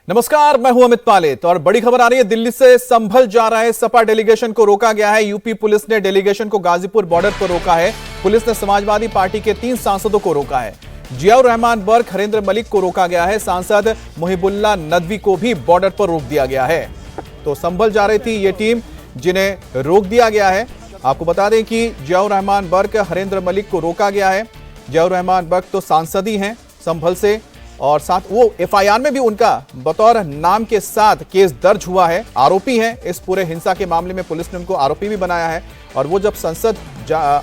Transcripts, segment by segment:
नमस्कार, मैं हूं अमित पालेत और बड़ी खबर आ रही है। दिल्ली से संभल जा रहे सपा डेलीगेशन को रोका गया है। यूपी पुलिस ने डेलीगेशन को गाजीपुर बॉर्डर पर रोका है। पुलिस ने समाजवादी पार्टी के 3 सांसदों को रोका है। जियाउर रहमान बर्क, हरेंद्र मलिक को रोका गया है। सांसद मुहिबुल्लाह नदवी को भी बॉर्डर पर रोक दिया गया है। तो संभल जा रही थी ये टीम, जिन्हें रोक दिया गया है। आपको बता दें कि जियाउर रहमान बर्क, हरेंद्र मलिक को रोका गया है। जियाउर रहमान बर्क तो सांसद ही हैं संभल से, और साथ वो एफआईआर में भी उनका बतौर नाम के साथ केस दर्ज हुआ है। आरोपी हैं इस पूरे हिंसा के मामले में। पुलिस ने उनको आरोपी भी बनाया है और वो जब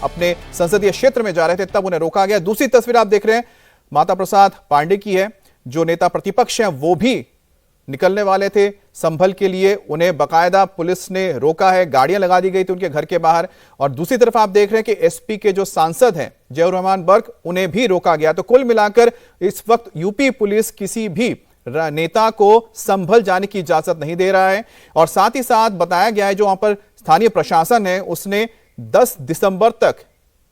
अपने संसदीय क्षेत्र में जा रहे थे तब उन्हें रोका गया। दूसरी तस्वीर आप देख रहे हैं माता प्रसाद पांडे की है। जो नेता प्रतिपक्ष हैं वो भी निकलने वाले थे संभल के लिए। उन्हें बकायदा पुलिस ने रोका है, गाड़ियां लगा दी गई थी उनके घर के बाहर। और दूसरी तरफ आप देख रहे हैं कि एसपी के जो सांसद हैं जियाउर रहमान बर्क, उन्हें भी रोका गया। तो कुल मिलाकर इस वक्त यूपी पुलिस किसी भी नेता को संभल जाने की इजाजत नहीं दे रहा है। और साथ ही साथ बताया गया है जो वहां पर स्थानीय प्रशासन है उसने 10 दिसंबर तक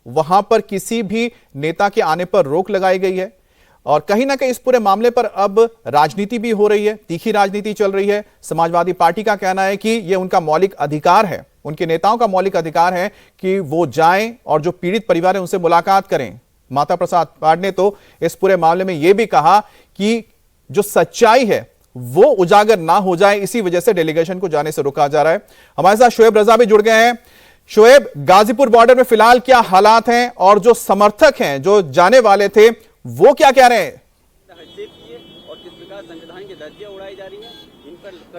वहां पर किसी भी नेता के आने पर रोक लगाई गई है। और कहीं ना कहीं इस पूरे मामले पर अब राजनीति भी हो रही है, तीखी राजनीति चल रही है। समाजवादी पार्टी का कहना है कि यह उनका मौलिक अधिकार है, उनके नेताओं का मौलिक अधिकार है कि वो जाएं और जो पीड़ित परिवार है उनसे मुलाकात करें। माता प्रसाद पांडे ने तो इस पूरे मामले में यह भी कहा कि जो सच्चाई है वो उजागर ना हो जाए, इसी वजह से डेलीगेशन को जाने से रोका जा रहा है। हमारे साथ शोएब रजा भी जुड़ गए हैं। शोएब, गाजीपुर बॉर्डर में फिलहाल क्या हालात हैं और जो समर्थक हैं जो जाने वाले थे वो क्या कह रहे हैं?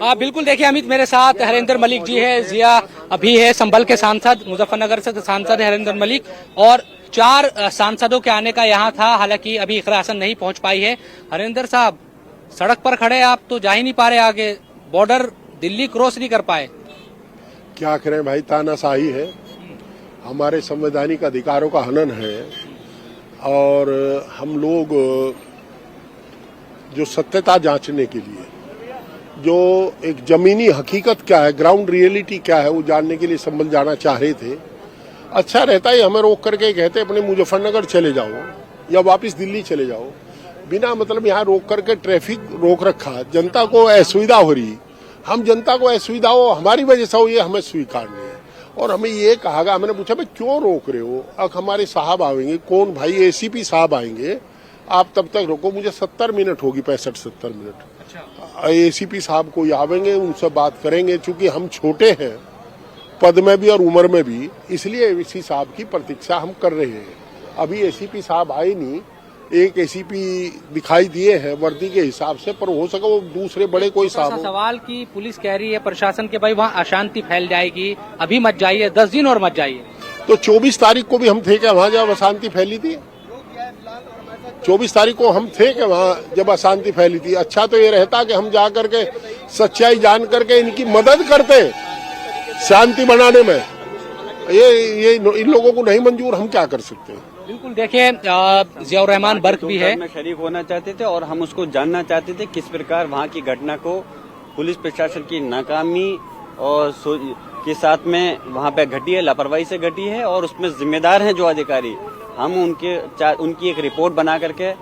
हाँ बिल्कुल, देखिए अमित, मेरे साथ हरेंद्र मलिक जी है, जिया अभी है, संभल के सांसद, मुजफ्फरनगर से सांसद है हरेंद्र मलिक, और 4 सांसदों के आने का यहाँ था। हालांकि अभी इखलासन नहीं पहुँच पाई है। हरेंद्र साहब, सड़क पर खड़े आप तो जा ही नहीं पा रहे आगे, बॉर्डर दिल्ली क्रॉस नहीं कर पाए। क्या करें भाई, तानाशाही है, हमारे संवैधानिक अधिकारों का हनन है। और हम लोग जो सत्यता जांचने के लिए, जो एक जमीनी हकीकत क्या है, ग्राउंड रियलिटी क्या है, वो जानने के लिए संभल जाना चाह रहे थे। अच्छा रहता है हमें रोक करके कहते अपने मुजफ्फरनगर चले जाओ या वापस दिल्ली चले जाओ। बिना मतलब यहाँ रोक करके ट्रैफिक रोक रखा, जनता को असुविधा हो रही। हम जनता को असुविधा हो हमारी वजह से हो, ये हमें स्वीकार नहीं है। और हमें ये कहा गया, मैंने पूछा भाई क्यों रोक रहे हो? अब हमारे साहब आएंगे। कौन भाई? एसीपी साहब आएंगे, आप तब तक रोको। मुझे 70 मिनट होगी, 65-70 मिनट। अच्छा। एसीपी साहब को आवेंगे, उनसे बात करेंगे। चूंकि हम छोटे हैं पद में भी और उम्र में भी, इसलिए एसीपी साहब की प्रतीक्षा हम कर रहे हैं। अभी एसीपी साहब आए नहीं, एक एसीपी दिखाई दिए हैं वर्दी के हिसाब से, पर हो सके वो दूसरे बड़े कोई साहब। सवाल की पुलिस कह रही है प्रशासन के, भाई वहाँ अशांति फैल जाएगी, अभी मत जाइए, 10 दिन और मत जाइए। तो 24 तारीख को भी हम थे क्या वहाँ जब अशांति फैली थी? 24 तारीख को हम थे क्या वहाँ जब अशांति फैली थी? अच्छा तो ये रहता कि हम जा करके सच्चाई जान करके इनकी मदद करते शांति बनाने में। ये इन लोगों को नहीं मंजूर, हम क्या कर सकते हैं? बिल्कुल, देखिए जियाउर रहमान बर्क भी है, शरीक होना चाहते थे और हम उसको जानना चाहते थे किस प्रकार वहाँ की घटना को पुलिस प्रशासन की नाकामी और के साथ में वहाँ पे घटी है, लापरवाही से घटी है, और उसमें जिम्मेदार हैं जो अधिकारी। हम उनकी एक रिपोर्ट बना करके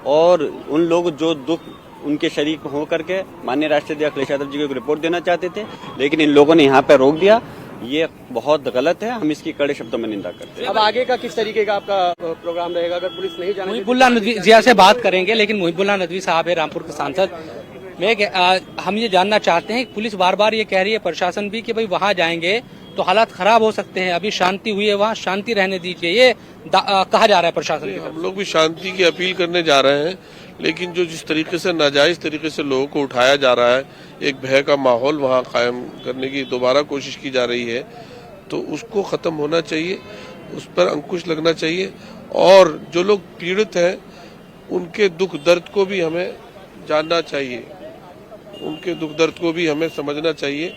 और उन लोग जो दुख उनके शरीक हो करके माननीय राष्ट्रीय अध्यक्ष अखिलेश यादव जी को एक रिपोर्ट देना चाहते थे, लेकिन इन लोगों ने यहाँ पे रोक दिया। ये बहुत गलत है, हम इसकी कड़े शब्दों में निंदा करते हैं। अब आगे का किस तरीके का आपका प्रोग्राम रहेगा अगर पुलिस नहीं जाने? मुहिबुल्लाह नदवी जिया से बात करेंगे, लेकिन मुहिबुल्लाह नदवी साहब है रामपुर के सांसद। हम ये जानना चाहते हैं, पुलिस बार बार ये कह रही है, प्रशासन भी, कि भाई वहाँ जाएंगे तो हालात खराब हो सकते हैं, अभी शांति हुई है, वहाँ शांति रहने दीजिए, ये कहा जा रहा है प्रशासन की तरफ। हम लोग भी शांति की अपील करने जा रहे हैं, लेकिन जो जिस तरीके से नाजायज तरीके से लोगों को उठाया जा रहा है, एक भय का माहौल वहाँ कायम करने की दोबारा कोशिश की जा रही है, तो उसको खत्म होना चाहिए, उस पर अंकुश लगना चाहिए। और जो लोग पीड़ित हैं उनके दुख दर्द को भी हमें जानना चाहिए, उनके दुख दर्द को भी हमें समझना चाहिए।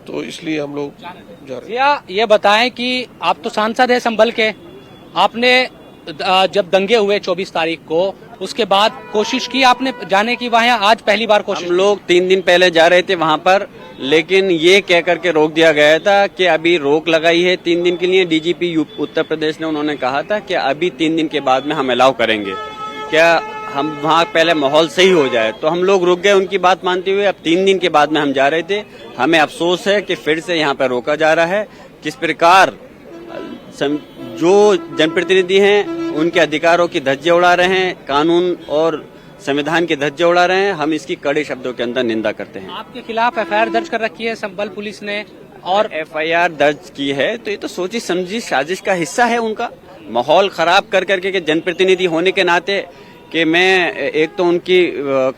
तो इसलिए हम लोग जा रहे हैं। ये बताएं कि आप तो सांसद है संभल के, आपने जब दंगे हुए 24 तारीख को, उसके बाद कोशिश की आपने जाने की वहाँ? आज पहली बार कोशिश? हम लोग 3 दिन पहले जा रहे थे वहाँ पर, लेकिन ये कह करके रोक दिया गया था कि अभी रोक लगाई है 3 दिन के लिए। डीजीपी उत्तर प्रदेश ने, उन्होंने कहा था कि अभी 3 दिन के बाद में हम अलाउ करेंगे। क्या हम वहाँ पहले माहौल सही हो जाए। तो हम लोग रुक गए उनकी बात मानते हुए। अब 3 दिन के बाद में हम जा रहे थे। हमें अफसोस है कि फिर से यहाँ पर रोका जा रहा है। किस प्रकार जो जनप्रतिनिधि हैं उनके अधिकारों की धज्जियां उड़ा रहे हैं, कानून और संविधान की धज्जियां उड़ा रहे हैं, हम इसकी कड़े शब्दों के अंदर निंदा करते हैं। आपके खिलाफ एफआईआर दर्ज कर रखी है संभल पुलिस ने, और एफआईआर दर्ज की है तो ये तो सोची समझी साजिश का हिस्सा है उनका। माहौल खराब कर करके के जनप्रतिनिधि होने के नाते कि मैं एक तो उनकी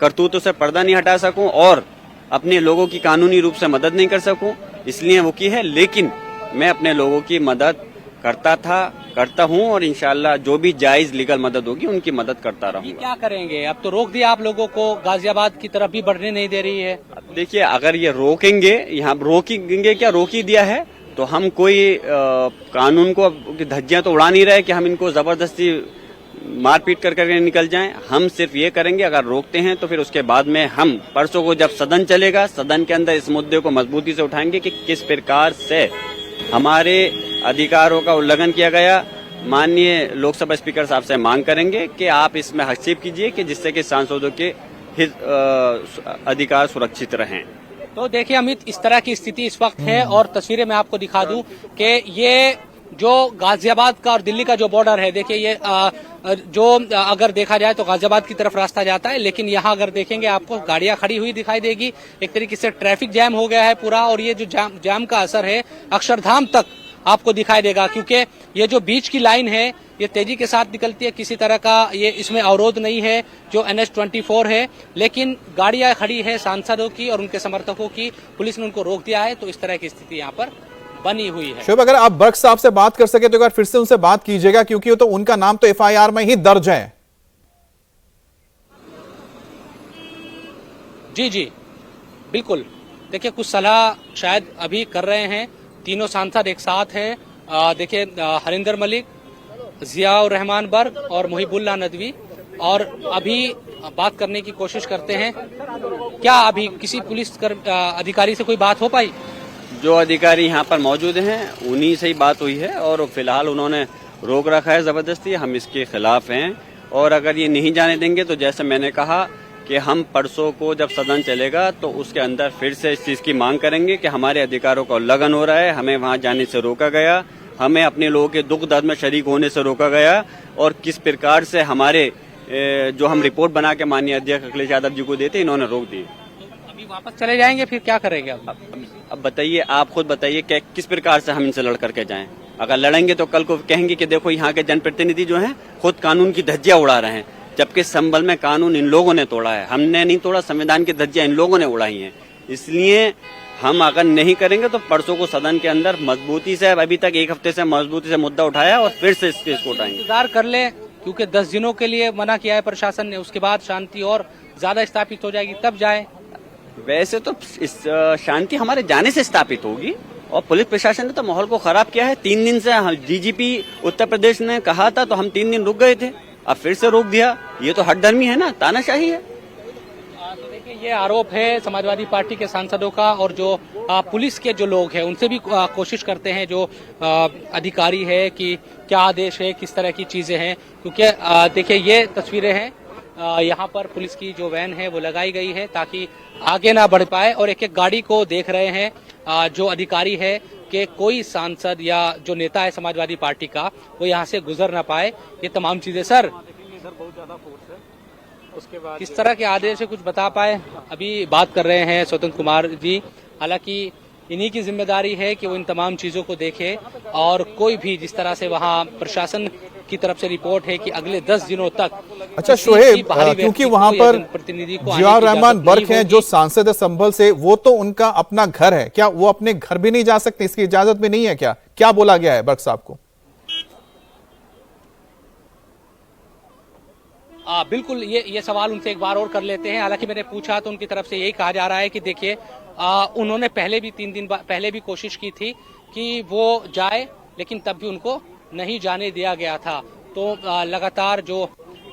करतूतों से पर्दा नहीं हटा सकूं और अपने लोगों की कानूनी रूप से मदद नहीं कर सकूं, इसलिए वो की है। लेकिन मैं अपने लोगों की मदद करता हूं और इंशाल्लाह जो भी जायज लीगल मदद होगी उनकी मदद करता रहूंगा। क्या करेंगे? अब तो रोक दिया आप लोगों को, गाजियाबाद की तरफ भी बढ़ने नहीं दे रही है। देखिए, अगर ये रोकेंगे, यहाँ रोकेंगे क्या, रोक ही दिया है तो हम कोई कानून को धज्जियां तो उड़ा नहीं रहे कि हम इनको जबरदस्ती मारपीट करके निकल जाएं। हम सिर्फ ये करेंगे, अगर रोकते हैं तो फिर उसके बाद में हम परसों को जब सदन चलेगा, सदन के अंदर इस मुद्दे को मजबूती से उठाएंगे कि किस प्रकार से हमारे अधिकारों का उल्लंघन किया गया। माननीय लोकसभा स्पीकर साहब से मांग करेंगे कि आप इसमें हस्तक्षेप कीजिए कि जिससे कि सांसदों के हित अधिकार सुरक्षित रहें। तो देखिए अमित, इस तरह की स्थिति इस वक्त है और तस्वीरें मैं आपको दिखा दूं कि ये जो गाजियाबाद का और दिल्ली का जो बॉर्डर है, देखिए ये जो अगर देखा जाए तो गाजियाबाद की तरफ रास्ता जाता है, लेकिन यहाँ अगर देखेंगे आपको गाड़ियां खड़ी हुई दिखाई देगी। एक तरीके से ट्रैफिक जैम हो गया है पूरा, और ये जो जैम का असर है अक्षरधाम तक आपको दिखाई देगा, क्योंकि ये जो बीच की लाइन है ये तेजी के साथ निकलती है, किसी तरह का ये इसमें अवरोध नहीं है जो NH-24 है, लेकिन गाड़ियां खड़ी है सांसदों की और उनके समर्थकों की, पुलिस ने उनको रोक दिया है। तो इस तरह की स्थिति यहाँ पर बनी हुई है। शोएब, अगर आप बर्क साहब से बात कर सके तो एक बार फिर से उनसे बात कीजिएगा, क्योंकि तो उनका नाम तो FIR में ही दर्ज है। जी बिल्कुल, देखिए कुछ सलाह शायद अभी कर रहे हैं, तीनों सांसद एक साथ हैं। देखिए हरिंदर मलिक, जियाउर रहमान बर्क और मुहिबुल्लाह नदवी, और अभी बात करने की कोशिश करते हैं। क्या अभी किसी पुलिस अधिकारी से कोई बात हो पाई? जो अधिकारी यहाँ पर मौजूद हैं उन्हीं से ही बात हुई है और फिलहाल उन्होंने रोक रखा है जबरदस्ती। हम इसके खिलाफ हैं और अगर ये नहीं जाने देंगे तो जैसे मैंने कहा कि हम परसों को जब सदन चलेगा तो उसके अंदर फिर से इस चीज की मांग करेंगे कि हमारे अधिकारों का उल्लंघन हो रहा है, हमें वहां जाने से रोका गया, हमें अपने लोगों के दुख दर्द में शरीक होने से रोका गया, और किस प्रकार से हमारे जो हम रिपोर्ट बना के माननीय अध्यक्ष अखिलेश यादव जी को देते इन्होंने रोक दी। अभी वापस चले जाएंगे, फिर क्या करेंगे? अब बताइए, आप खुद बताइए कि किस प्रकार से हम इनसे लड़ करके जाएं। अगर लड़ेंगे तो कल को कहेंगे कि देखो यहाँ के जनप्रतिनिधि जो हैं खुद कानून की धज्जियां उड़ा रहे हैं, जबकि संभल में कानून इन लोगों ने तोड़ा है, हमने नहीं तोड़ा। संविधान की धज्जियां इन लोगों ने उड़ाई हैं। इसलिए हम अगर नहीं करेंगे तो परसों को सदन के अंदर मजबूती से, अभी तक एक हफ्ते से मजबूती से मुद्दा उठाया और फिर से इस केस को उठाएंगे। इंतजार कर ले, क्योंकि 10 दिनों के लिए मना किया है प्रशासन ने, उसके बाद शांति और ज्यादा स्थापित हो जाएगी तब जाए। वैसे तो इस शांति हमारे जाने से स्थापित होगी, और पुलिस प्रशासन ने तो माहौल को खराब किया है। 3 दिन से DGP उत्तर प्रदेश ने कहा था तो हम 3 दिन रुक गए थे, अब फिर से रोक दिया। ये तो हठधर्मी है ना, तानाशाही है। तो देखिए ये आरोप है समाजवादी पार्टी के सांसदों का, और जो पुलिस के जो लोग हैं उनसे भी कोशिश करते हैं, जो अधिकारी है, कि क्या आदेश है, किस तरह की चीजें हैं। क्योंकि देखिए ये तस्वीरें हैं, यहाँ पर पुलिस की जो वैन है वो लगाई गई है ताकि आगे ना बढ़ पाए, और एक एक गाड़ी को देख रहे हैं जो अधिकारी है कि कोई सांसद या जो नेता है समाजवादी पार्टी का वो यहाँ से गुजर ना पाए। ये तमाम चीजें सर बहुत ज्यादा फोर्स है, उसके बाद किस तरह के आदेश है कुछ बता पाए? अभी बात कर रहे हैं स्वतंत्र कुमार जी, हालांकि इन्हीं की जिम्मेदारी है कि वो इन तमाम चीजों को देखे, और कोई भी जिस तरह से वहाँ प्रशासन की तरफ से रिपोर्ट है कि अगले 10 दिनों तक। अच्छा शोएब, क्योंकि वहां पर जियाउर रहमान बर्क हैं जो सांसद है संभल से, वो तो उनका अपना घर है, क्या वो अपने घर भी नहीं जा सकते? इसकी इजाजत भी नहीं है क्या? क्या बोला गया है बर्क साहब को? बिल्कुल, ये सवाल उनसे एक बार और कर लेते हैं। हालांकि मैंने पूछा तो उनकी तरफ से यही कहा जा रहा है कि देखिए उन्होंने पहले भी 3 दिन पहले भी कोशिश की थी कि वो जाए, लेकिन तब भी उनको नहीं जाने दिया गया था। तो लगातार जो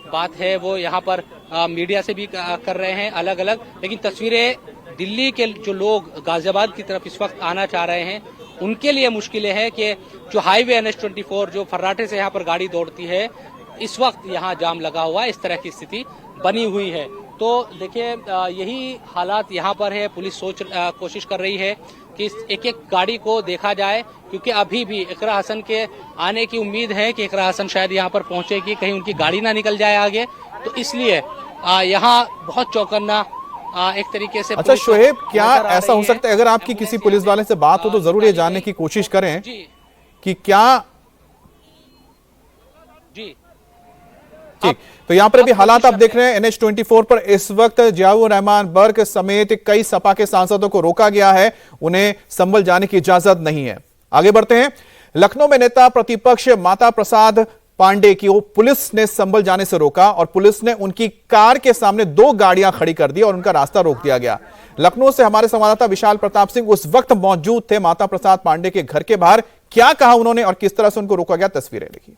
बात है वो यहाँ पर मीडिया से भी कर रहे हैं अलग अलग, लेकिन तस्वीरें दिल्ली के जो लोग गाजियाबाद की तरफ इस वक्त आना चाह रहे हैं उनके लिए मुश्किलें हैं कि जो हाईवे NH-24 जो फर्राटे से यहाँ पर गाड़ी दौड़ती है इस वक्त यहाँ जाम लगा हुआ है, इस तरह की स्थिति बनी हुई है। तो देखिए यही हालात यहाँ पर है। पुलिस कोशिश कर रही है कि एक एक गाड़ी को देखा जाए, क्योंकि अभी भी इकरा हसन के आने की उम्मीद है कि इकरा हसन शायद यहाँ पर पहुंचेगी, कहीं उनकी गाड़ी ना निकल जाए आगे। तो इसलिए यहाँ बहुत चौकन्ना एक तरीके से। अच्छा शोएब, क्या ऐसा हो सकता है, अगर आपकी किसी पुलिस वाले से बात हो तो जरूर ये जानने की कोशिश करें कि क्या जी। ठीक, तो यहाँ पर भी हालात आप देख रहे हैं। NH-24 पर इस वक्त जियाउर रहमान बर्क समेत कई सपा के सांसदों को रोका गया है, उन्हें संभल जाने की इजाजत नहीं है। आगे बढ़ते हैं। लखनऊ में नेता प्रतिपक्ष माता प्रसाद पांडे की पुलिस ने संभल जाने से रोका और पुलिस ने उनकी कार के सामने 2 गाड़ियां खड़ी कर दी और उनका रास्ता रोक दिया गया। लखनऊ से हमारे संवाददाता विशाल प्रताप सिंह उस वक्त मौजूद थे माता प्रसाद पांडे के घर के बाहर। क्या कहा उन्होंने और किस तरह से उनको रोका गया, तस्वीरें देखिए।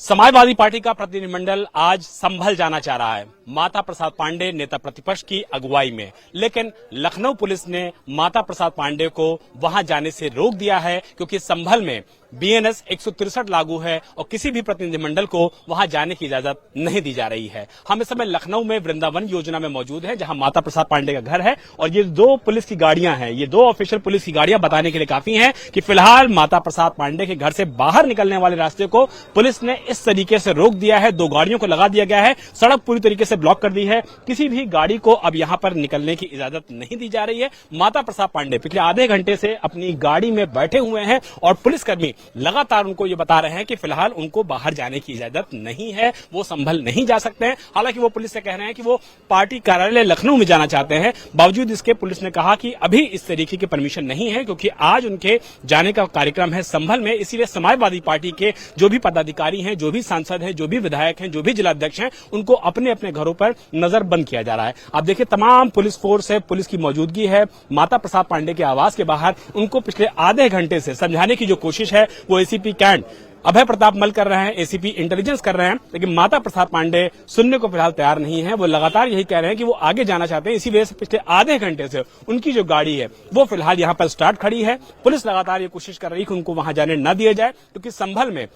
समाजवादी पार्टी का प्रतिनिधिमंडल आज संभल जाना चाह रहा है माता प्रसाद पांडे नेता प्रतिपक्ष की अगुवाई में, लेकिन लखनऊ पुलिस ने माता प्रसाद पांडे को वहां जाने से रोक दिया है, क्योंकि संभल में BNS 163 लागू है और किसी भी प्रतिनिधिमंडल को वहां जाने की इजाजत नहीं दी जा रही है। हम इस समय लखनऊ में वृंदावन योजना में मौजूद हैं, जहां माता प्रसाद पांडे का घर है और ये 2 पुलिस की गाड़ियां हैं। ये 2 ऑफिशियल पुलिस की गाड़ियां बताने के लिए काफी हैं कि फिलहाल माता प्रसाद पांडे के घर से बाहर निकलने वाले रास्ते को पुलिस ने इस तरीके से रोक दिया है। 2 गाड़ियों को लगा दिया गया है, सड़क पूरी तरीके से ब्लॉक कर दी है, किसी भी गाड़ी को अब यहां पर निकलने की इजाजत नहीं दी जा रही है। माता प्रसाद पांडे पिछले आधे घंटे से अपनी गाड़ी में बैठे हुए हैं और पुलिसकर्मी लगातार उनको ये बता रहे हैं कि फिलहाल उनको बाहर जाने की इजाजत नहीं है, वो संभल नहीं जा सकते हैं। हालांकि वो पुलिस से कह रहे हैं कि वो पार्टी कार्यालय लखनऊ में जाना चाहते हैं। बावजूद इसके पुलिस ने कहा कि अभी इस तरीके की परमिशन नहीं है, क्योंकि आज उनके जाने का कार्यक्रम है संभल में। इसीलिए समाजवादी पार्टी के जो भी पदाधिकारी हैं, जो भी सांसद हैं, जो भी विधायक हैं, जो भी जिलाध्यक्ष हैं, उनको अपने अपने घरों पर नजर बंद किया जा रहा है। आप देखिए तमाम पुलिस फोर्स है, पुलिस की मौजूदगी है माता प्रसाद पांडे के आवास के बाहर। उनको पिछले आधे घंटे से समझाने की जो कोशिश है वो ACP कैंट अभय प्रताप मल कर रहे हैं, ACP इंटेलिजेंस कर रहे हैं, लेकिन माता प्रसाद पांडे सुनने को फिलहाल तैयार नहीं है। वो लगातार यही कह रहे हैं कि वो आगे जाना चाहते हैं। इसी वजह से पिछले आधे घंटे से उनकी जो गाड़ी है वो फिलहाल यहाँ पर स्टार्ट खड़ी है। पुलिस लगातार ये कोशिश कर रही है कि उनको वहां जाने न दिया जाए, क्योंकि संभल में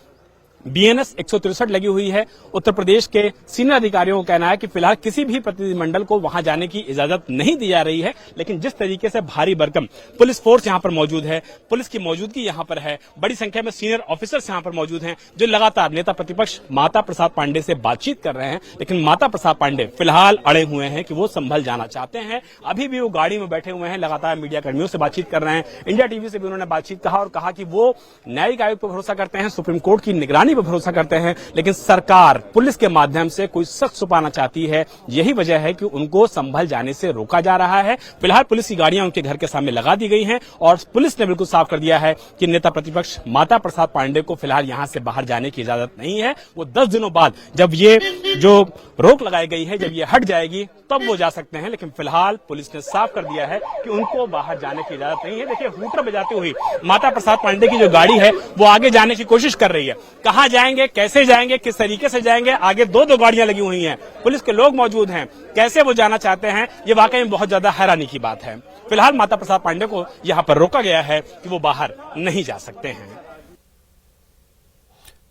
BNS 163 लगी हुई है। उत्तर प्रदेश के सीनियर अधिकारियों का कहना है कि फिलहाल किसी भी प्रतिनिधिमंडल को वहां जाने की इजाजत नहीं दी जा रही है, लेकिन जिस तरीके से भारी भरकम पुलिस फोर्स यहां पर मौजूद है, पुलिस की मौजूदगी यहां पर है, बड़ी संख्या में सीनियर ऑफिसर्स यहां पर मौजूद हैं जो लगातार नेता प्रतिपक्ष माता प्रसाद पांडे से बातचीत कर रहे हैं। लेकिन माता प्रसाद पांडे फिलहाल अड़े हुए हैं कि वो संभल जाना चाहते हैं। अभी भी वो गाड़ी में बैठे हुए हैं, लगातार मीडिया कर्मियों से बातचीत कर रहे हैं। इंडिया टीवी से भी उन्होंने बातचीत कहा और कहा कि वो न्यायिक आयोग पर भरोसा करते हैं, सुप्रीम कोर्ट की निगरानी पर भरोसा करते हैं, लेकिन सरकार पुलिस के माध्यम से कोई सच छुपाना चाहती है। यही वजह है कि उनको संभल जाने से रोका जा रहा है। फिलहाल पुलिस की गाड़ियां उनके घर के सामने लगा दी गई हैं और पुलिस ने बिल्कुल साफ कर दिया है कि नेता प्रतिपक्ष माता प्रसाद पांडे को फिलहाल यहां से बाहर जाने की इजाजत नहीं है। वो 10 दिनों बाद जब ये जो रोक लगाई गई है, जब ये हट जाएगी, तब वो जा सकते हैं। लेकिन फिलहाल पुलिस ने साफ कर दिया है कि उनको बाहर जाने की इजाजत नहीं है। देखिए हूटर बजाती हुई माता प्रसाद पांडे की जो गाड़ी है वो आगे जाने की कोशिश कर रही है। कहां जाएंगे, कैसे जाएंगे, किस तरीके से जाएंगे, आगे 2 गाड़ियां लगी हुई हैं, पुलिस के लोग मौजूद हैं, कैसे वो जाना चाहते हैं, ये वाकई में बहुत ज्यादा हैरानी की बात है। फिलहाल माता प्रसाद पांडे को यहां पर रोका गया है कि वो बाहर नहीं जा सकते हैं।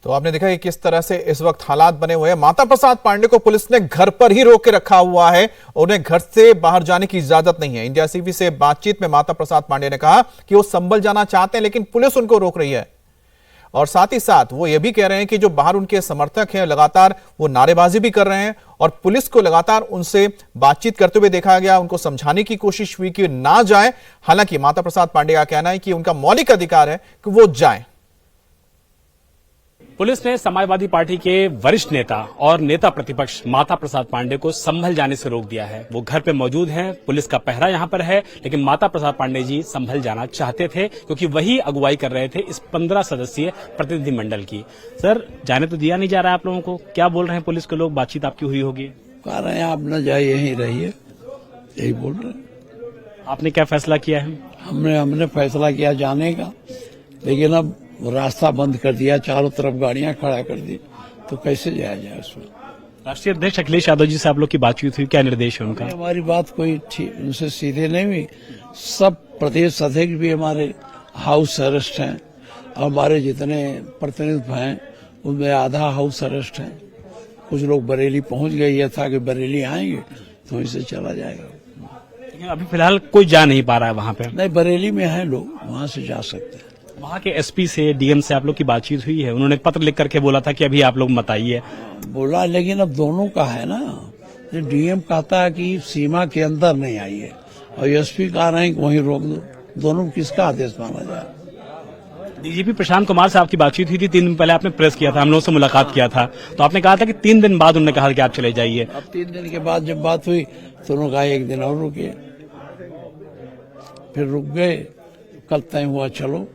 तो आपने देखा कि किस तरह से इस वक्त हालात बने हुए हैं। माता प्रसाद पांडे को पुलिस ने घर पर ही रोक के रखा हुआ है, उन्हें घर से बाहर जाने की इजाजत नहीं है। इंडिया TV से बातचीत में माता प्रसाद पांडे ने कहा कि वो संभल जाना चाहते हैं, लेकिन पुलिस उनको रोक रही है। और साथ ही साथ वो ये भी कह रहे हैं कि जो बाहर उनके समर्थक हैं लगातार वो नारेबाजी भी कर रहे हैं और पुलिस को लगातार उनसे बातचीत करते हुए देखा गया, उनको समझाने की कोशिश हुई कि ना जाए। हालांकि माता प्रसाद पांडे का कहना है कि उनका मौलिक अधिकार है कि वो जाए। पुलिस ने समाजवादी पार्टी के वरिष्ठ नेता और नेता प्रतिपक्ष माता प्रसाद पांडे को संभल जाने से रोक दिया है। वो घर पे मौजूद हैं, पुलिस का पहरा यहां पर है, लेकिन माता प्रसाद पांडे जी संभल जाना चाहते थे, क्योंकि वही अगुवाई कर रहे थे इस 15 सदस्यीय प्रतिनिधिमंडल की। सर, जाने तो दिया नहीं जा रहा है आप लोगों को, क्या बोल रहे हैं पुलिस के लोग? बातचीत आपकी हुई होगी। कह रहे हैं आप न जाइए, यहीं रहिए, यही बोल रहे हैं। आपने क्या फैसला किया है? हमने फैसला किया जाने का, लेकिन अब रास्ता बंद कर दिया, चारों तरफ गाड़ियां खड़ा कर दी, तो कैसे जाया जाए उसमें। राष्ट्रीय अध्यक्ष अखिलेश यादव जी से आप लोग की बातचीत हुई, क्या निर्देश है उनका? हमारी बात कोई उनसे सीधे नहीं हुई। सब प्रदेश अध्यक्ष भी हमारे हाउस अरेस्ट हैं, हमारे जितने प्रतिनिधि हैं उनमें आधा हाउस अरेस्ट है। कुछ लोग बरेली पहुंच गए, यह था कि बरेली आएंगे तो वहीं से चला जाएगा। लेकिन अभी फिलहाल कोई जा नहीं पा रहा है वहां पे। नहीं, बरेली में है लोग, वहां से जा सकते हैं। वहां के एसपी से, डीएम से आप लोग की बातचीत हुई है? उन्होंने पत्र लिख करके बोला था कि अभी आप लोग मत आइए। बोला, लेकिन अब दोनों का है ना। डीएम कहता है कि सीमा के अंदर नहीं आइए और एसपी कह रहे हैं कि वहीं रोक दो। दोनों किसका आदेश माना जाए? डीजीपी प्रशांत कुमार से आपकी बातचीत हुई थी 3 दिन पहले, आपने प्रेस किया था, हम लोगों से मुलाकात किया था, तो आपने कहा था कि 3 दिन बाद उन्होंने कहा कि आप चले जाइए। अब 3 दिन के बाद जब बात हुई तो उन्होंने कहा 1 दिन और रुकिए, फिर रुक गए। कल तय हुआ चलो।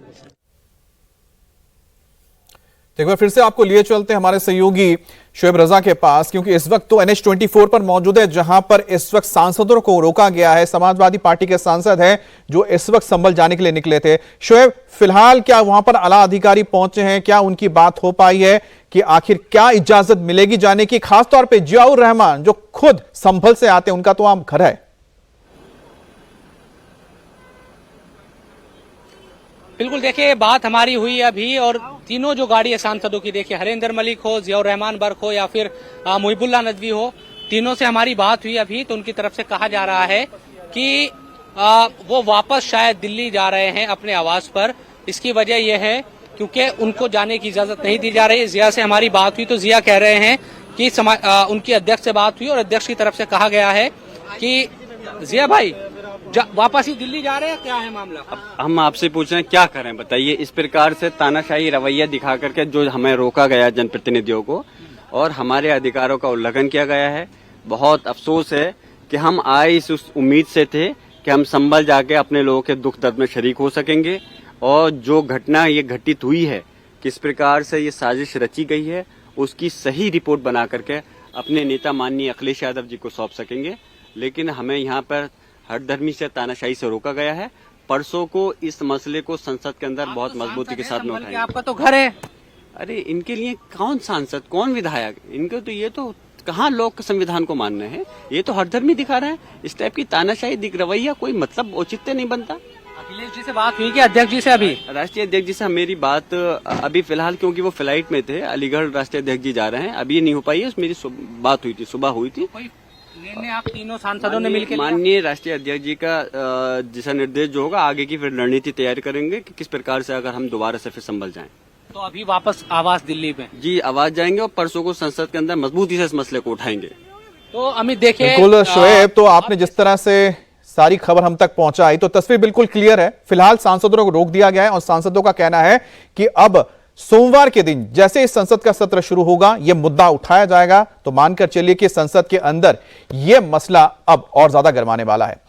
एक बार फिर से आपको लिए चलते हैं हमारे सहयोगी शोएब रजा के पास, क्योंकि इस वक्त तो NH-24 पर मौजूद है, जहां पर इस वक्त सांसदों को रोका गया है। समाजवादी पार्टी के सांसद हैं जो इस वक्त संभल जाने के लिए निकले थे। शोएब, फिलहाल क्या वहां पर आला अधिकारी पहुंचे हैं? क्या उनकी बात हो पाई है कि आखिर क्या इजाजत मिलेगी जाने की? खासतौर पर जियाउर रहमान जो खुद संभल से आते हैं, उनका तो वहां घर है। बिल्कुल, देखिए बात हमारी हुई अभी, और तीनों जो गाड़ी है सांसदों की, देखिए हरेंद्र मलिक हो, जियाउर रहमान बर्क हो या फिर मुहिबुल्लाह नदवी हो, तीनों से हमारी बात हुई अभी। तो उनकी तरफ से कहा जा रहा है कि वो वापस शायद दिल्ली जा रहे हैं अपने आवास पर। इसकी वजह यह है क्योंकि उनको जाने की इजाजत नहीं दी जा रही। जिया से हमारी बात हुई तो जिया कह रहे हैं कि उनकी अध्यक्ष से बात हुई और अध्यक्ष की तरफ से कहा गया है कि जिया भाई वापस ही दिल्ली जा रहे हैं, क्या है मामला? हम आपसे पूछ रहे हैं क्या करें बताइए। इस प्रकार से तानाशाही रवैया दिखा करके जो हमें रोका गया जनप्रतिनिधियों को और हमारे अधिकारों का उल्लंघन किया गया है। बहुत अफसोस है कि हम आए इस उम्मीद से थे कि हम संभल जाके अपने लोगों के दुख दर्द में शरीक हो सकेंगे, और जो घटना ये घटित हुई है, किस प्रकार से ये साजिश रची गई है, उसकी सही रिपोर्ट बना करके अपने नेता माननीय अखिलेश यादव जी को सौंप सकेंगे। लेकिन हमें यहाँ पर हठधर्मी से, तानाशाही से रोका गया है। परसों को इस मसले को संसद के अंदर बहुत मजबूती के साथ में उठाएंगे। आपका तो घर है। अरे इनके लिए कौन सांसद, कौन विधायक? इनके तो ये तो कहाँ लोग संविधान को मान रहे हैं, ये तो हठधर्मी दिखा रहे हैं। इस टाइप की तानाशाही रवैया कोई मतलब औचित्य नहीं बनता। अखिलेश जी से बात हुई कि अध्यक्ष जी से? अभी राष्ट्रीय अध्यक्ष जी से मेरी बात अभी फिलहाल, क्योंकि वो फ्लाइट में थे, अलीगढ़ राष्ट्रीय अध्यक्ष जी जा रहे हैं, अभी ये नहीं हो पाई है। मेरी बात हुई थी, सुबह हुई थी। निर्णय आप तीनों सांसदों ने मिलकर माननीय राष्ट्रीय अध्यक्ष जी का दिशा निर्देश जो होगा, आगे की फिर रणनीति तैयार करेंगे कि किस प्रकार से अगर हम दोबारा से फिर संभल जाएं। तो अभी वापस आवास दिल्ली में? जी, आवाज जाएंगे और परसों को संसद के अंदर मजबूती से इस मसले को उठाएंगे। तो अमित देखिए, बिल्कुल शोएब, तो आपने जिस तरह से सारी खबर हम तक पहुंचाई तो तस्वीर बिल्कुल क्लियर है। फिलहाल सांसदों को रोक दिया गया है और सांसदों का कहना है कि अब सोमवार के दिन जैसे इस संसद का सत्र शुरू होगा, यह मुद्दा उठाया जाएगा। तो मानकर चलिए कि संसद के अंदर यह मसला अब और ज्यादा गरमाने वाला है।